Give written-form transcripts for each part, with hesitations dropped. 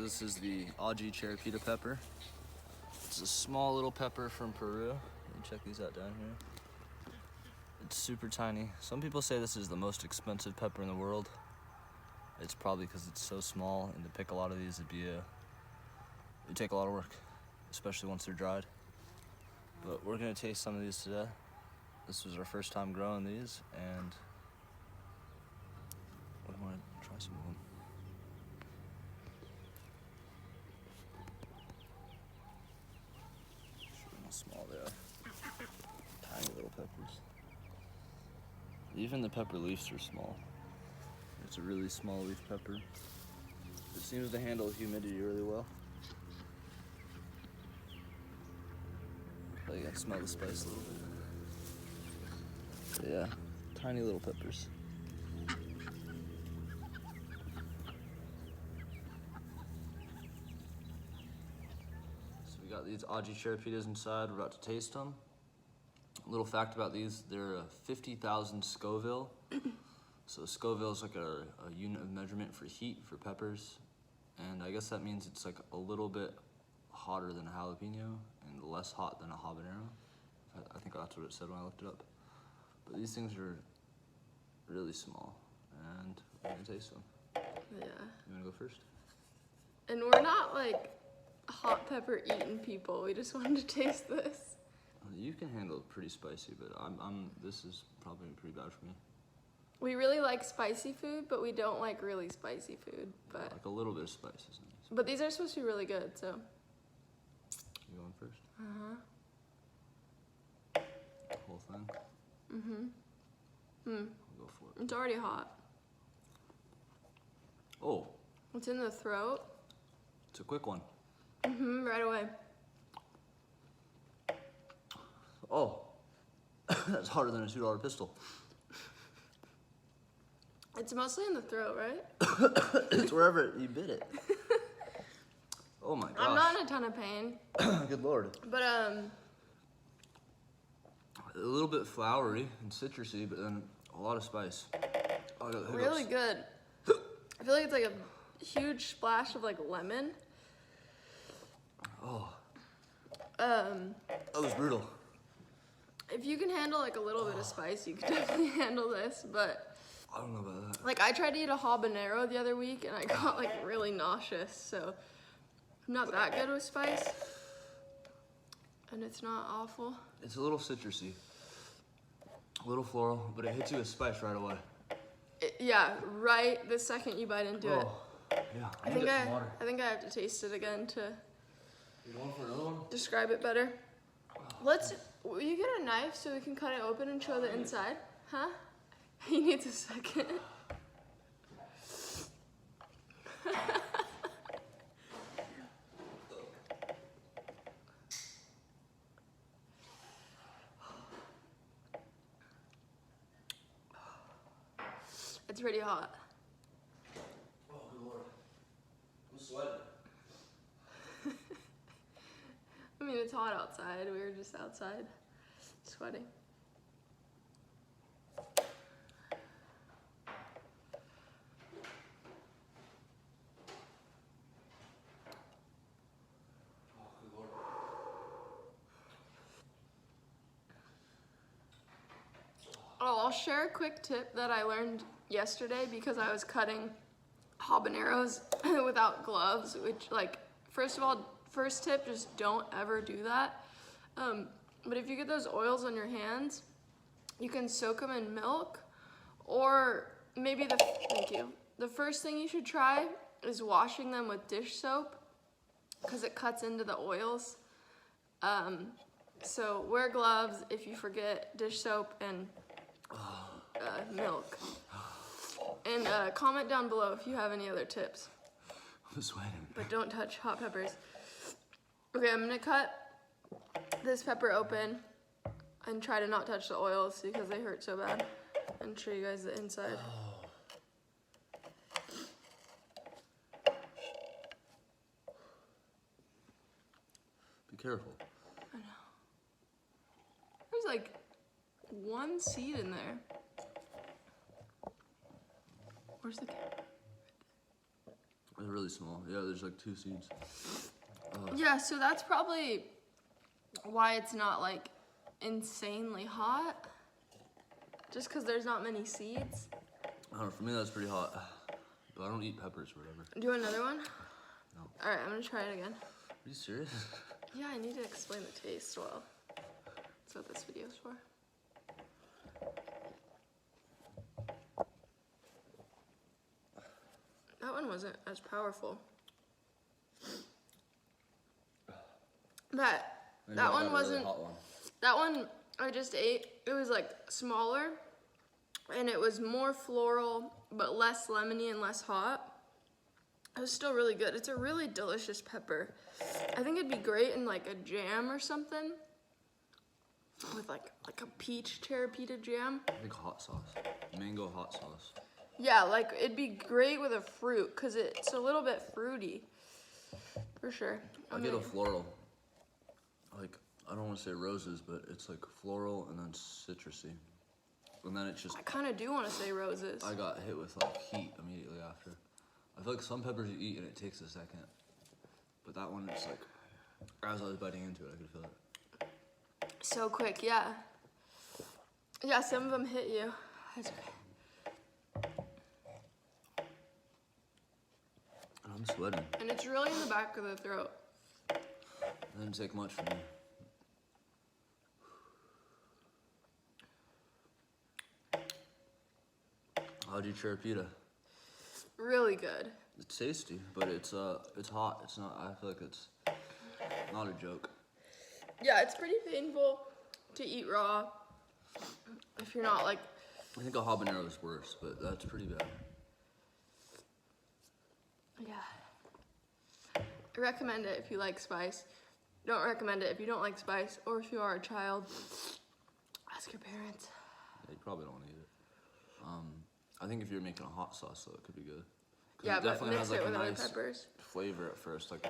this is the Aji Charapita pepper. It's a small little pepper from Peru. You can check these out down here. It's super tiny. Some people say this is the most expensive pepper in the world. It's probably because it's so small, and to pick a lot of these it'd take a lot of work, especially once they're dried. But we're gonna taste some of these today. This was our first time growing these, and I want to try some of them. Show them how small they are. Tiny little peppers. Even the pepper leaves are small. It's a really small leaf pepper. It seems to handle humidity really well. I can smell the spice a little bit. But yeah, tiny little peppers. So we got these Aji Charapitas inside. We're about to taste them. A little fact about these, they're 50,000 Scoville. So Scoville is like a unit of measurement for heat for peppers. And I guess that means it's like a little bit hotter than a jalapeno and less hot than a habanero. I think that's what it said when I looked it up. But these things are really small, and we're gonna taste them. Yeah. You wanna go first? And we're not like hot pepper eating people. We just wanted to taste this. You can handle it pretty spicy, but this is probably pretty bad for me. We really like spicy food, but we don't like really spicy food. But Like a little bit of spice is nice. But these are supposed to be really good, so. You going first? Uh-huh. The whole thing? Mm-hmm. I'll go for it. It's already hot. Oh. It's in the throat. It's a quick one. Right away. Oh. That's harder than a $2 pistol. It's mostly in the throat, right? It's wherever you bit it. Oh my gosh. I'm not in a ton of pain. Good Lord. But, a little bit floury and citrusy, but then a lot of spice. Oh, I got the hiccups. really good. I feel like it's like a huge splash of like lemon. Oh. That was brutal. If you can handle like a little bit of spice, you can definitely handle this, but I don't know about that. like I tried to eat a habanero the other week and I got like really nauseous, so I'm not that good with spice. And it's not awful. It's a little citrusy, a little floral, but it hits you with spice right away. Yeah, right the second you bite into it. Yeah, I think I have to taste it again to You going for another one? describe it better. Will you get a knife so we can cut it open and show the inside? Huh? He needs a second. It's pretty hot. Oh, good Lord. I'm sweating. I mean, it's hot outside. We were just outside sweating. Oh, good Lord. Oh, I'll share a quick tip that I learned yesterday because I was cutting habaneros without gloves, which like, first of all, first tip, just don't ever do that. But if you get those oils on your hands, you can soak them in milk, or maybe the first thing you should try is washing them with dish soap because it cuts into the oils. So wear gloves if you forget dish soap and milk. And comment down below if you have any other tips. I'm sweating. But don't touch hot peppers. Okay, I'm gonna cut this pepper open and try to not touch the oils because they hurt so bad. And show you guys the inside. Be careful. I know. There's like one seed in there. Where's the camera? They're really small. Yeah, there's like 2 seeds. Yeah, so that's probably why it's not like insanely hot. Just because there's not many seeds. I don't know, for me that's pretty hot. But I don't eat peppers or whatever. Do another one? No. Alright, I'm gonna try it again. Are you serious? Yeah, I need to explain the taste well. That's what this video's for. That one wasn't as powerful. That one wasn't. Really hot one. That one I just ate. It was like smaller, and it was more floral, but less lemony and less hot. It was still really good. It's a really delicious pepper. I think it'd be great in like a jam or something, with like a peach Charapita jam. I think hot sauce, mango hot sauce. Yeah, like it'd be great with a fruit because it's a little bit fruity, for sure. I get a floral. Like, I don't want to say roses, but it's like floral and then citrusy. And then it's just... I kind of do want to say roses. I got hit with like heat immediately after. I feel like some peppers you eat and it takes a second. But that one, it's like, as I was biting into it, I could feel it. So quick, yeah. Yeah, some of them hit you. That's okay. I'm sweating. And it's really in the back of the throat. It didn't take much for me. Aji Charapita. Really good. It's tasty, but it's hot. It's not. I feel like it's not a joke. Yeah, it's pretty painful to eat raw if you're not like. I think a habanero is worse, but that's pretty bad. Yeah. I recommend it if you like spice. Don't recommend it if you don't like spice, or if you are a child. Ask your parents. Yeah, you probably don't want to eat it. I think if you're making a hot sauce, though, it could be good. Yeah, it but definitely mix has like it a with other nice peppers. flavor at first. Like,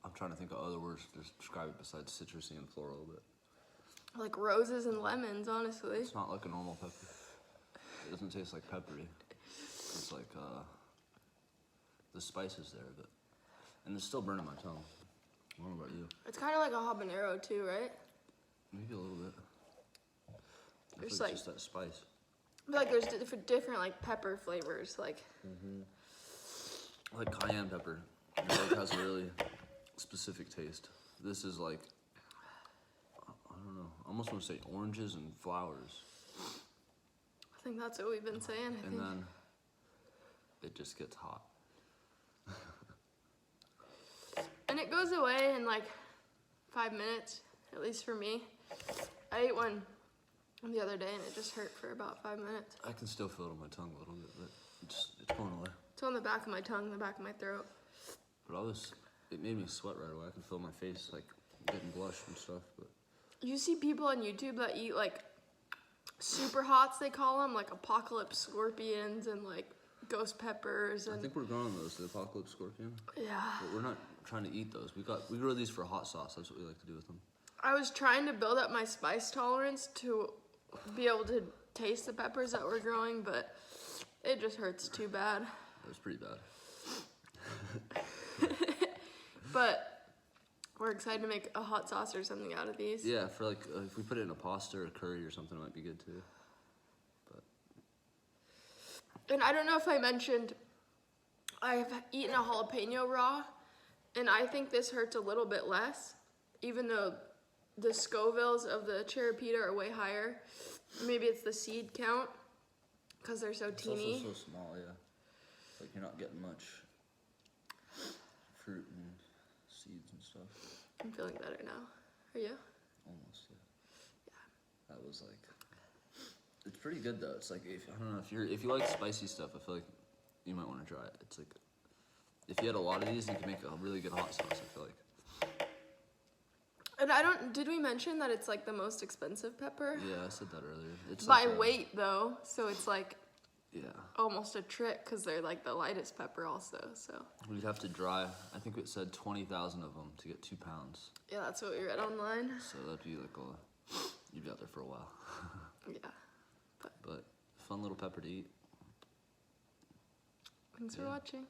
I'm trying to think of other words to describe it besides citrusy and floral, but Like roses and lemons, honestly. it's not like a normal pepper. It doesn't taste like peppery. It's like the spice is there, but and it's still burning my tongue. I don't know about you. It's kind of like a habanero too, right? Maybe a little bit. I There's feel like- just that spice. I feel like there's different like pepper flavors, like. Like cayenne pepper. It like has a really specific taste. This is like, I don't know, I almost want to say oranges and flowers. I think that's what we've been saying. I And think. then it just gets hot. And it goes away in like 5 minutes, at least for me. I ate one the other day and it just hurt for about 5 minutes. I can still feel it on my tongue a little bit, but it's going away. It's on the back of my tongue, the back of my throat. But it made me sweat right away. I can feel my face like getting blush and stuff, but You see people on YouTube that eat like super hots, they call them, like apocalypse scorpions and like ghost peppers I and think we're growing those, the apocalypse scorpion. yeah. But we're not trying to eat those. We grow these for hot sauce. That's what we like to do with them. I was trying to build up my spice tolerance to be able to taste the peppers that we're growing, but it just hurts too bad. It was pretty bad. But we're excited to make a hot sauce or something out of these. Yeah, for like if we put it in a pasta or a curry or something, it might be good too. But And I don't know if I mentioned, I've eaten a jalapeno raw, and I think this hurts a little bit less, even though the Scovilles of the Charapita are way higher. Maybe it's the seed count, because they're so it's teeny. also so small, yeah. It's like you're not getting much fruit and seeds and stuff. I'm feeling better now. Are you? Almost, yeah. That was like, it's pretty good though. It's like I don't know if you like spicy stuff, I feel like you might want to try it. It's like if you had a lot of these, you could make a really good hot sauce. I feel like. And did we mention that it's like the most expensive pepper? Yeah, I said that earlier. It's By like weight though, so it's like Yeah. almost a trick because they're like the lightest pepper also, so. We'd have to dry. I think it said 20,000 of them to get 2 pounds. Yeah, that's what we read online. So that'd be like you'd be out there for a while. Yeah. But fun little pepper to eat. Thanks for Yeah. watching.